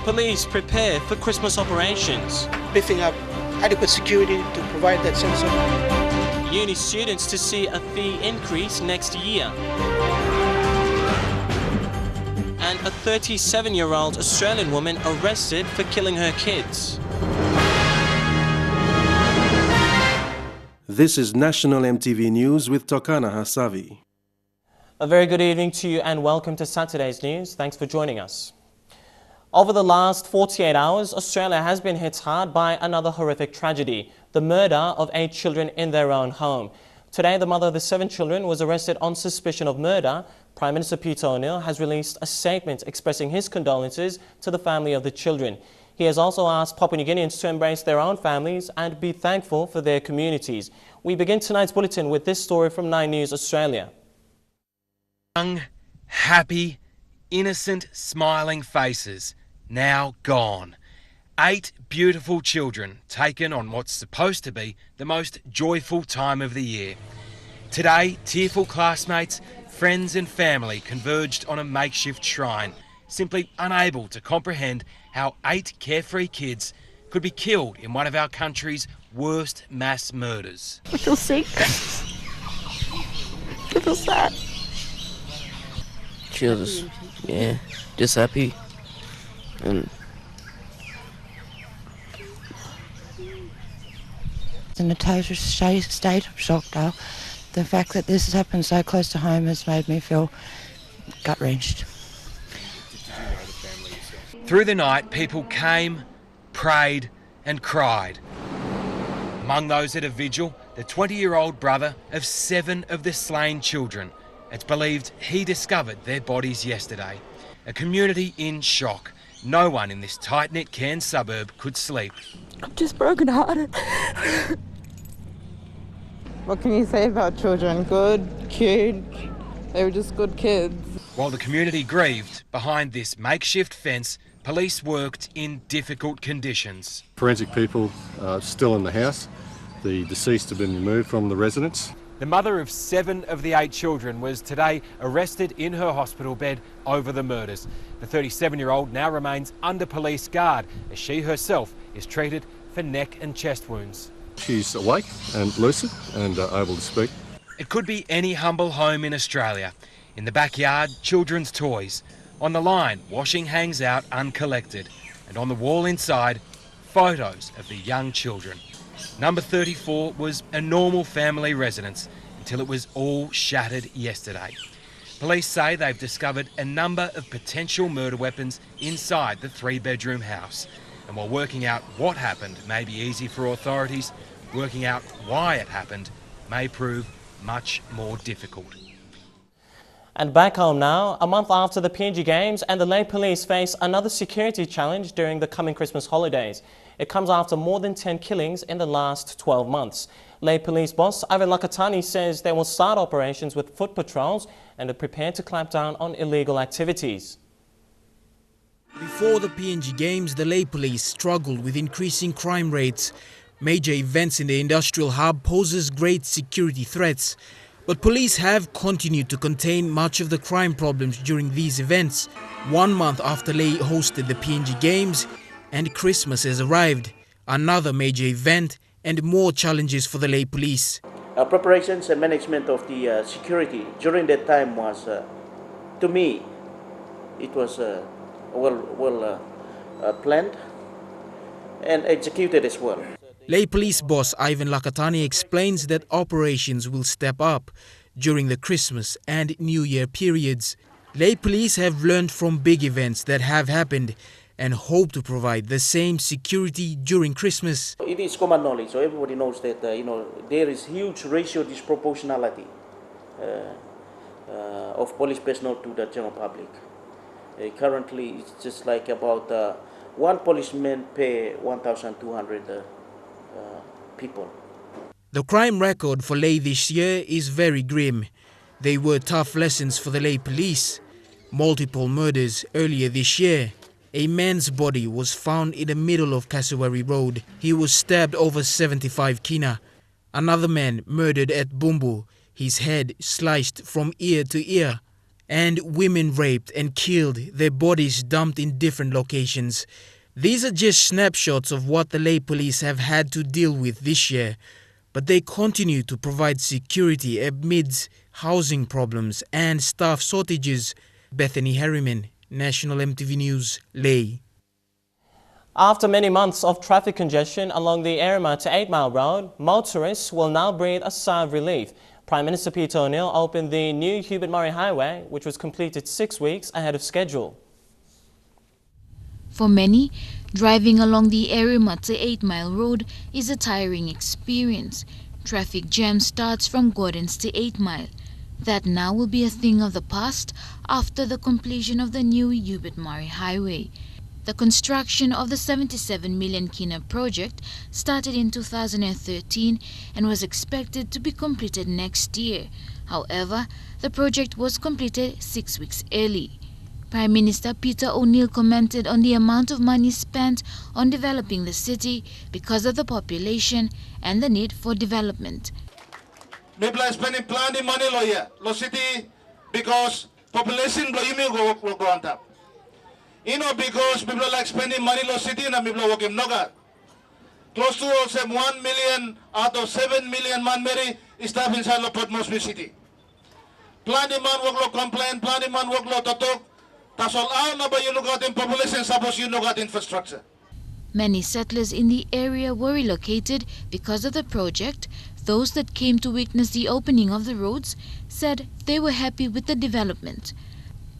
Police prepare for Christmas operations. Beefing up adequate security to provide that sense of... Uni students to see a fee increase next year. And a 37-year-old Australian woman arrested for killing her kids. This is National EMTV News with Tokana Hasavi. A very good evening to you and welcome to Saturday's news. Thanks for joining us. Over the last 48 hours, Australia has been hit hard by another horrific tragedy, the murder of 8 children in their own home. Today, the mother of the 7 children was arrested on suspicion of murder. Prime Minister Peter O'Neill has released a statement expressing his condolences to the family of the children. He has also asked Papua New Guineans to embrace their own families and be thankful for their communities. We begin tonight's bulletin with this story from 9 News Australia. Young, happy, innocent, smiling faces, now gone. 8 beautiful children taken on what's supposed to be the most joyful time of the year. Today, tearful classmates, friends and family converged on a makeshift shrine, simply unable to comprehend how 8 carefree kids could be killed in one of our country's worst mass murders. I feel sick. I feel sad. She was, just happy. And in a total state of shock now. The fact that this has happened so close to home has made me feel gut-wrenched. Through the night, people came, prayed and cried. Among those at a vigil, the 20-year-old brother of 7 of the slain children. It's believed he discovered their bodies yesterday. A community in shock. No one in this tight-knit Cairns suburb could sleep. I'm just broken-hearted. What can you say about children? Good, cute, they were just good kids. While the community grieved, behind this makeshift fence, police worked in difficult conditions. Forensic people are still in the house. The deceased have been removed from the residence. The mother of 7 of the 8 children was today arrested in her hospital bed over the murders. The 37-year-old now remains under police guard as she herself is treated for neck and chest wounds. She's awake and lucid and able to speak. It could be any humble home in Australia. In the backyard, children's toys. On the line, washing hangs out uncollected. And on the wall inside, photos of the young children. Number 34 was a normal family residence until it was all shattered yesterday. Police say they've discovered a number of potential murder weapons inside the 3-bedroom house. And while working out what happened may be easy for authorities, working out why it happened may prove much more difficult. And back home now, a month after the PNG Games and the Lae Police face another security challenge during the coming Christmas holidays. It comes after more than 10 killings in the last 12 months. Lae Police boss Ivan Lakatani says they will start operations with foot patrols and are prepared to clamp down on illegal activities. Before the PNG Games, the Lae Police struggled with increasing crime rates. Major events in the industrial hub poses great security threats. But police have continued to contain much of the crime problems during these events. 1 month after Lae hosted the PNG Games and Christmas has arrived, another major event and more challenges for the Lae Police. Our preparations and management of the security during that time was, to me, it was well planned and executed as well. Lae Police boss Ivan Lakatani explains that operations will step up during the Christmas and New Year periods. Lae Police have learned from big events that have happened and hope to provide the same security during Christmas. It is common knowledge, so everybody knows that there is huge ratio disproportionality of police personnel to the general public. Currently, it's just like about 1 policeman per 1,200 people. The crime record for Lae this year is very grim. They were tough lessons for the Lae Police. Multiple murders earlier this year. A man's body was found in the middle of Cassowary Road. He was stabbed over 75 kina. Another man murdered at Bumbu, his head sliced from ear to ear. and women raped and killed, their bodies dumped in different locations. These are just snapshots of what the Lae police have had to deal with this year, but they continue to provide security amidst housing problems and staff shortages. Bethany Harriman, National EMTV News, Lae. After many months of traffic congestion along the Erima to 8 Mile Road, motorists will now breathe a sigh of relief. Prime Minister Peter O'Neill opened the new Hubert Murray Highway, which was completed 6 weeks ahead of schedule. For many, driving along the Erima to 8 Mile Road is a tiring experience. Traffic jam starts from Gordon's to 8 Mile. That now will be a thing of the past after the completion of the new Hubert Murray Highway. The construction of the 77 million kina project started in 2013 and was expected to be completed next year. However, the project was completed 6 weeks early. Prime Minister Peter O'Neill commented on the amount of money spent on developing the city because of the population and the need for development. People are spending plenty money lo city because population go on top. Because people like spending money lo city na people working noga. Close to 1 million out of 7 million man meri staff inside lo Port Moresby city. Plenty man work lo complain, plenty man work lo totok. That's all na ba you look at in population suppose you look at infrastructure. Many settlers in the area were relocated because of the project. Those that came to witness the opening of the roads said they were happy with the development.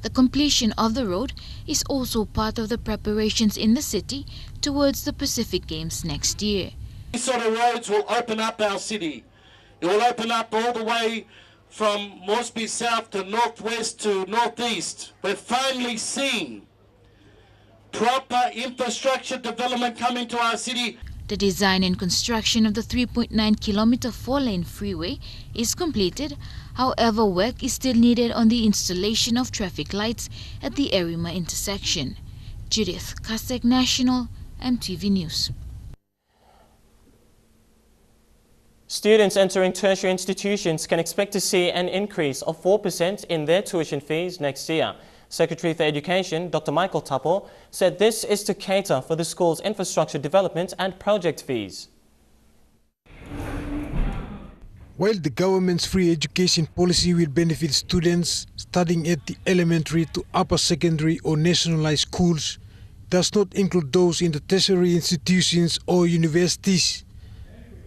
The completion of the road is also part of the preparations in the city towards the Pacific Games next year. These sort of roads will open up our city. It will open up all the way from Moresby South to northwest to northeast. We're finally seeing proper infrastructure development coming to our city. The design and construction of the 3.9-kilometer 4-lane freeway is completed. However, work is still needed on the installation of traffic lights at the Erima intersection. Judith Kasek, National EMTV News. Students entering tertiary institutions can expect to see an increase of 4% in their tuition fees next year. Secretary for Education, Dr. Michael Tapo, said this is to cater for the school's infrastructure development and project fees. While the government's free education policy will benefit students studying at the elementary to upper secondary or nationalized schools, it does not include those in the tertiary institutions or universities.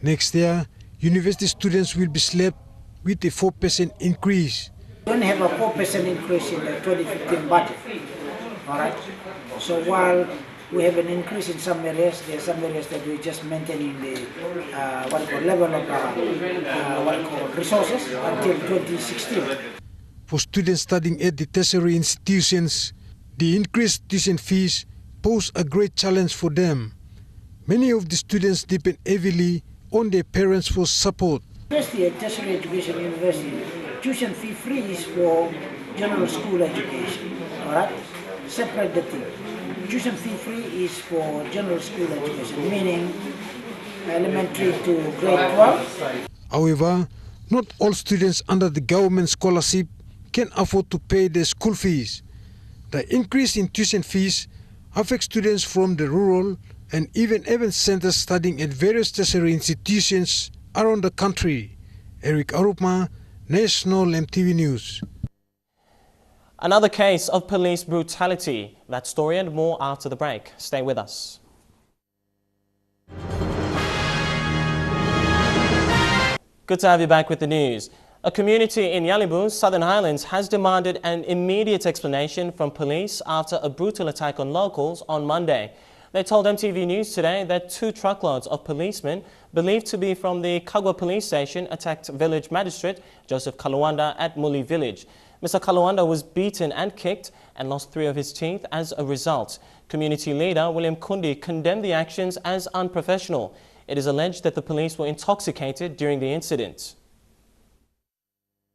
Next year, university students will be slapped with a 4% increase. We don't have a 4% increase in the 2015 budget. All right. So while we have an increase in some areas, there are some areas that we're just maintaining the level of resources until 2016. For students studying at the tertiary institutions, the increased tuition fees pose a great challenge for them. Many of the students depend heavily on their parents for support. University and tertiary education university, tuition fee free is for general school education. All right, separate the two. Tuition fee free is for general school education, meaning elementary to grade 12. However, not all students under the government scholarship can afford to pay their school fees. The increase in tuition fees affects students from the rural and even event centers studying at various tertiary institutions around the country. Eric Arupma, National EMTV News. Another case of police brutality. That story and more after the break. Stay with us. Good to have you back with the news. A community in Yalibu, Southern Highlands, has demanded an immediate explanation from police after a brutal attack on locals on Monday. They told EMTV News today that 2 truckloads of policemen believed to be from the Kagwa police station attacked village magistrate Joseph Kaluanda at Muli village. Mr. Kaluanda was beaten and kicked and lost 3 of his teeth as a result. Community leader William Kundi condemned the actions as unprofessional. It is alleged that the police were intoxicated during the incident.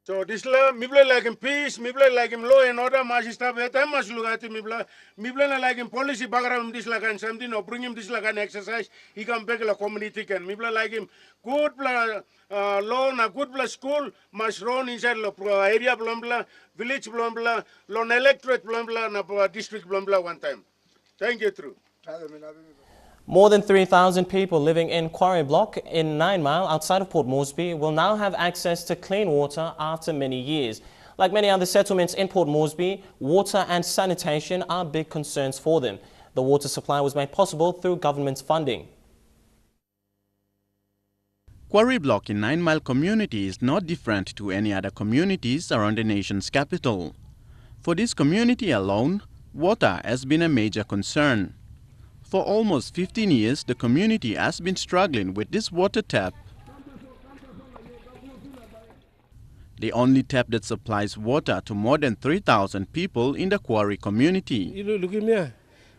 So this la mibla like in peace, mibla like in law and order, masista beta mas lugati mibla like in policy background this like and something or bring him this like an exercise, he can beg la community can mibla like him good law na good school must run inside the area blambla, village blambla, lon electorate blambla na district blambla one time. Thank you through. More than 3,000 people living in Quarry Block in 9 Mile outside of Port Moresby will now have access to clean water after many years. Like many other settlements in Port Moresby, water and sanitation are big concerns for them. The water supply was made possible through government funding. Quarry Block in 9 Mile community is not different to any other communities around the nation's capital. For this community alone, water has been a major concern. For almost 15 years, the community has been struggling with this water tap. The only tap that supplies water to more than 3,000 people in the Quarry community.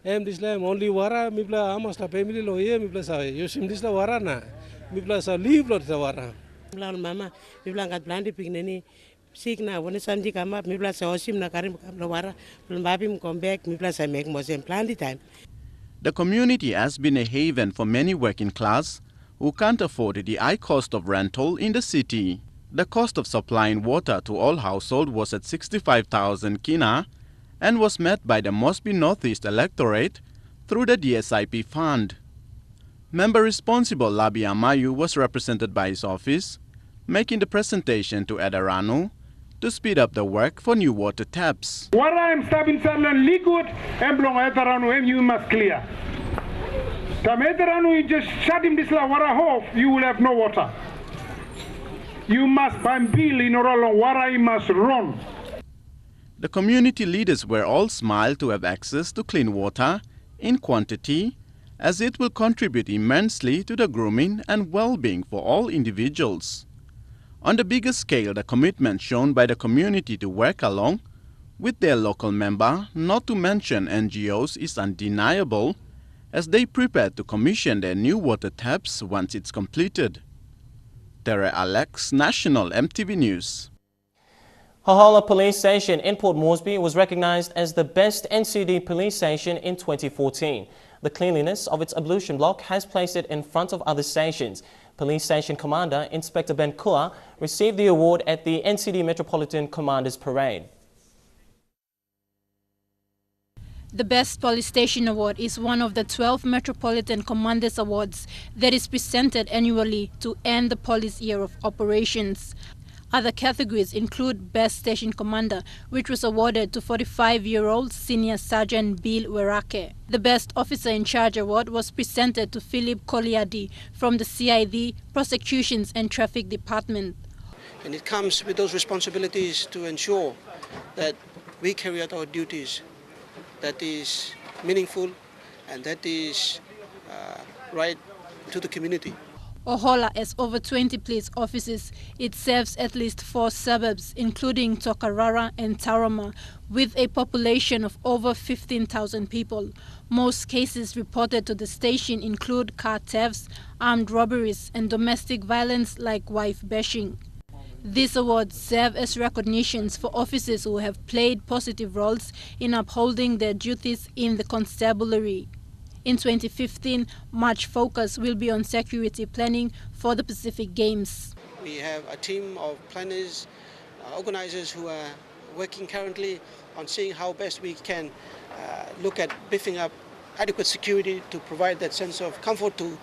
Only wara mipla amas la family lo ye mipla sa yosim dis la wara na mipla sa live lo sa wara mipla mama mipla ngat blandi pigneni sik na woni samji kama mipla sa osim na karim kam lo wara mbabim come back mipla sa make mosem blandi time. The community has been a haven for many working class who can't afford the high cost of rental in the city. The cost of supplying water to all households was at 65,000 kina and was met by the Moresby Northeast electorate through the DSIP fund. Member responsible Labi Amayu was represented by his office, making the presentation to Edarano to speed up the work for new water taps. Water I'm stabbing Salon liquid and blong Edarano and you must clear. Tam Edarano you just shut him this la water off, you will have no water. You must bambil in orolong water you must run. The community leaders were all smiled to have access to clean water in quantity, as it will contribute immensely to the grooming and well-being for all individuals. On the bigger scale, the commitment shown by the community to work along with their local member, not to mention NGOs, is undeniable, as they prepare to commission their new water taps once it's completed. Tere Alex, National EMTV News. Hohola Police Station in Port Moresby was recognized as the best NCD police station in 2014. The cleanliness of its ablution block has placed it in front of other stations. Police Station Commander Inspector Ben Kua received the award at the NCD Metropolitan Commanders Parade. The Best Police Station Award is one of the 12 Metropolitan Commanders Awards that is presented annually to end the police year of operations. Other categories include Best Station Commander, which was awarded to 45-year-old Senior Sergeant Bill Werake. The Best Officer in Charge award was presented to Philip Koliadi from the CID, Prosecutions and Traffic Department. And it comes with those responsibilities to ensure that we carry out our duties that is meaningful and that is right to the community. Hohola has over 20 police offices. It serves at least 4 suburbs, including Tokarara and Tarama, with a population of over 15,000 people. Most cases reported to the station include car thefts, armed robberies, and domestic violence like wife bashing. These awards serve as recognitions for officers who have played positive roles in upholding their duties in the constabulary. In 2015, much focus will be on security planning for the Pacific Games. We have a team of planners, organizers who are working currently on seeing how best we can look at beefing up adequate security to provide that sense of comfort to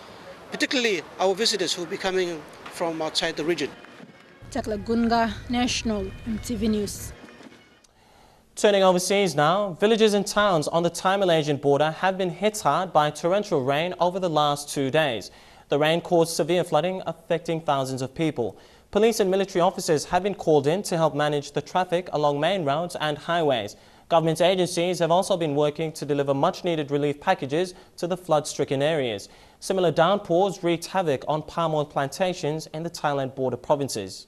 particularly our visitors who will be coming from outside the region. Tekla Gunga, National EMTV News. Turning overseas now, villages and towns on the Thai-Malaysian border have been hit hard by torrential rain over the last 2 days. The rain caused severe flooding, affecting thousands of people. Police and military officers have been called in to help manage the traffic along main roads and highways. Government agencies have also been working to deliver much-needed relief packages to the flood-stricken areas. Similar downpours wreaked havoc on palm oil plantations in the Thailand border provinces.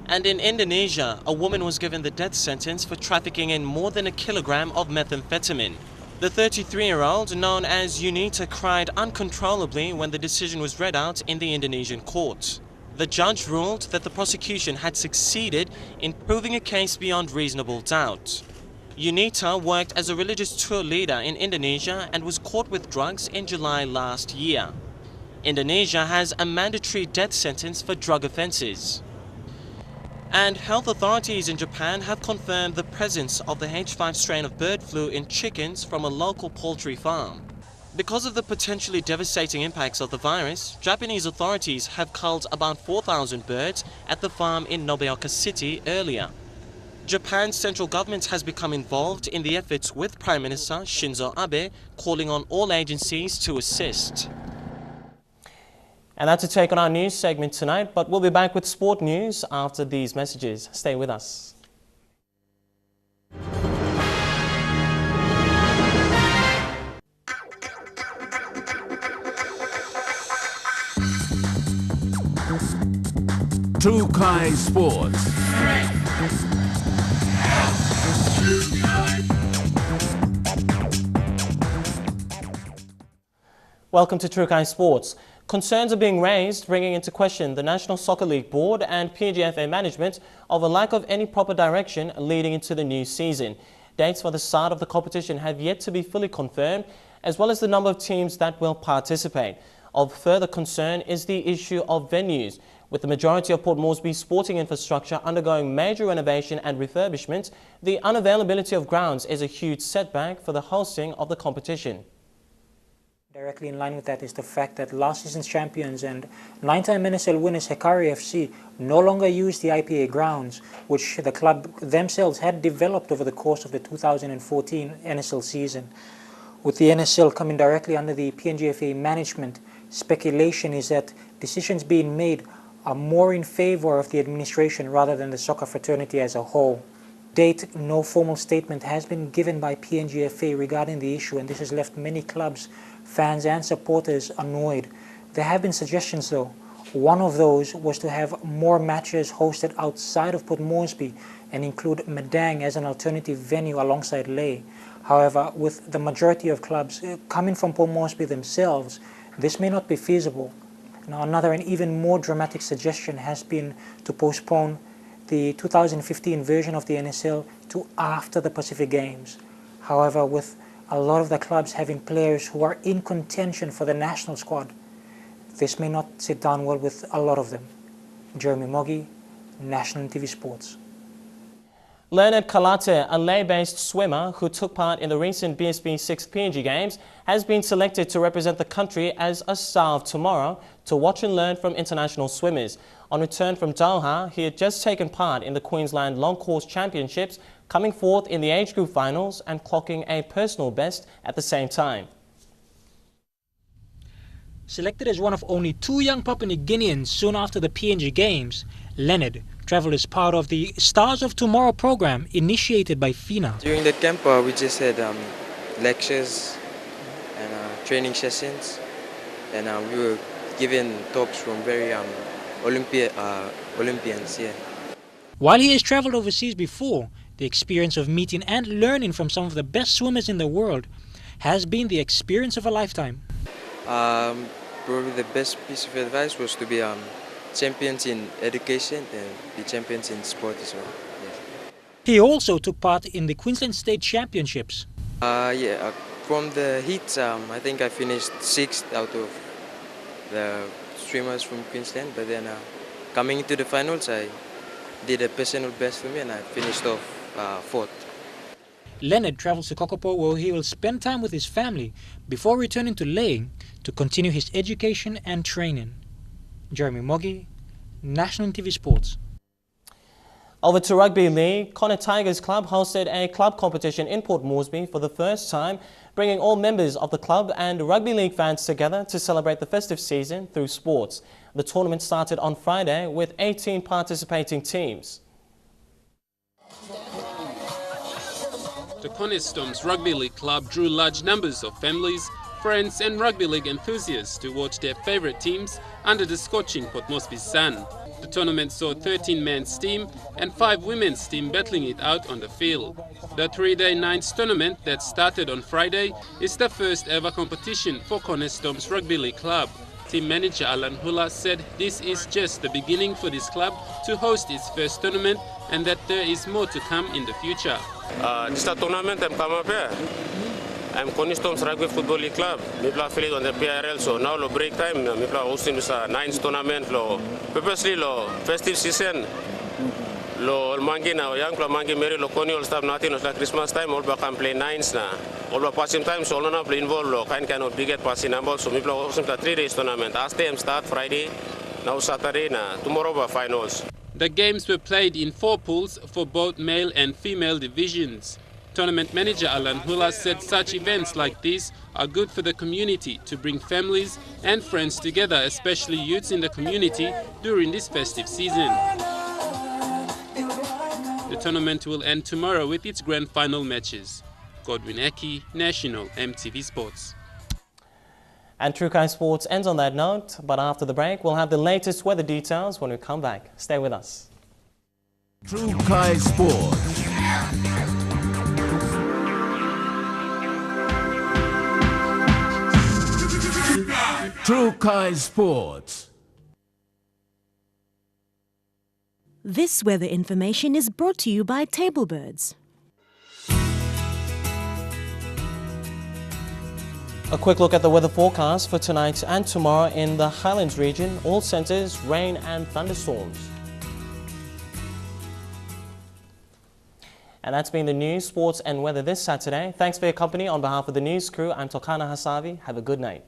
And in Indonesia, a woman was given the death sentence for trafficking in more than 1 kilogram of methamphetamine. The 33-year-old, known as Yunita, cried uncontrollably when the decision was read out in the Indonesian court. The judge ruled that the prosecution had succeeded in proving a case beyond reasonable doubt. Unita worked as a religious tour leader in Indonesia and was caught with drugs in July last year. Indonesia has a mandatory death sentence for drug offences. And health authorities in Japan have confirmed the presence of the H5 strain of bird flu in chickens from a local poultry farm. Because of the potentially devastating impacts of the virus, Japanese authorities have culled about 4,000 birds at the farm in Nobeoka City earlier. Japan's central government has become involved in the efforts with Prime Minister Shinzo Abe, calling on all agencies to assist. And that's a take on our news segment tonight, but we'll be back with sport news after these messages. Stay with us. Trukai Sports. Welcome to Trukai Sports. Concerns are being raised, bringing into question the National Soccer League Board and PNGFA management of a lack of any proper direction leading into the new season. Dates for the start of the competition have yet to be fully confirmed, as well as the number of teams that will participate. Of further concern is the issue of venues. With the majority of Port Moresby's sporting infrastructure undergoing major renovation and refurbishment, the unavailability of grounds is a huge setback for the hosting of the competition. Directly in line with that is the fact that last season's champions and 9-time NSL winners Hekari FC no longer use the IPA grounds, which the club themselves had developed over the course of the 2014 NSL season. With the NSL coming directly under the PNGFA management, speculation is that decisions being made are more in favor of the administration rather than the soccer fraternity as a whole. Date, no formal statement has been given by PNGFA regarding the issue, and this has left many clubs, fans and supporters annoyed. There have been suggestions though. One of those was to have more matches hosted outside of Port Moresby and include Madang as an alternative venue alongside Lae. However, with the majority of clubs coming from Port Moresby themselves, this may not be feasible. Now, another and even more dramatic suggestion has been to postpone the 2015 version of the NSL to after the Pacific Games. However, with a lot of the clubs having players who are in contention for the national squad, this may not sit down well with a lot of them. Jeremy Moggy, National EMTV Sports. Leonard Kalate, a Lae-based swimmer who took part in the recent BSB 6 PNG Games, has been selected to represent the country as a Star of Tomorrow to watch and learn from international swimmers. On return from Doha, he had just taken part in the Queensland Long Course Championships, coming fourth in the age group finals and clocking a personal best at the same time. Selected as one of only 2 young Papua New Guineans soon after the PNG Games, Leonard travelled as part of the Stars of Tomorrow program initiated by FINA. During the camp, we just had lectures and training sessions, and we were given talks from very Olympians here. While he has travelled overseas before, the experience of meeting and learning from some of the best swimmers in the world has been the experience of a lifetime. Probably the best piece of advice was to be champions in education and be champions in sport as well. Yes. He also took part in the Queensland State Championships. From the heats, I think I finished 6th out of the swimmers from Queensland, but then coming into the finals, I did a personal best for me and I finished off 4th. Leonard travels to Kokopo where he will spend time with his family before returning to Lae to continue his education and training. Jeremy Moggy, National EMTV Sports. Over to Rugby League, Connor Tigers Club hosted a club competition in Port Moresby for the first time, bringing all members of the club and Rugby League fans together to celebrate the festive season through sports. The tournament started on Friday with 18 participating teams. The Conistom's Rugby League club drew large numbers of families, friends and rugby league enthusiasts to watch their favourite teams under the scorching Port Moresby sun. The tournament saw 13 men's team and 5 women's team battling it out on the field. The 3-day Nines tournament that started on Friday is the first ever competition for Conistom's Rugby League club. team manager Alan Hula said this is just the beginning for this club to host its first tournament and that there is more to come in the future. This tournament I'm come up here. I'm Cornerstones Rugby Football League Club. We play affiliate on the PRL, so now lo break time. We play hosting this 9th tournament lo purposely lo festive season. Lo mangi na young club mangi meri lo koni all staff natin os la Christmas time all ba can play 9s na. All ba passing time so all na play involved lo kind of big passing number so we play hosting the 3 days tournament. Last time start Friday, now Saturday na tomorrow ba finals. The games were played in 4 pools for both male and female divisions. Tournament manager Alan Hula said such events like these are good for the community to bring families and friends together, especially youths in the community during this festive season. The tournament will end tomorrow with its grand final matches. Godwin Eki, National EMTV Sports. And True Kai Sports ends on that note, but after the break we'll have the latest weather details when we come back. Stay with us. True Kai Sports. True Kai Sports. This weather information is brought to you by Tablebirds. A quick look at the weather forecast for tonight and tomorrow in the Highlands region. All centres, rain and thunderstorms. And that's been the news, sports and weather this Saturday. Thanks for your company. On behalf of the news crew, I'm Tokana Hasavi. Have a good night.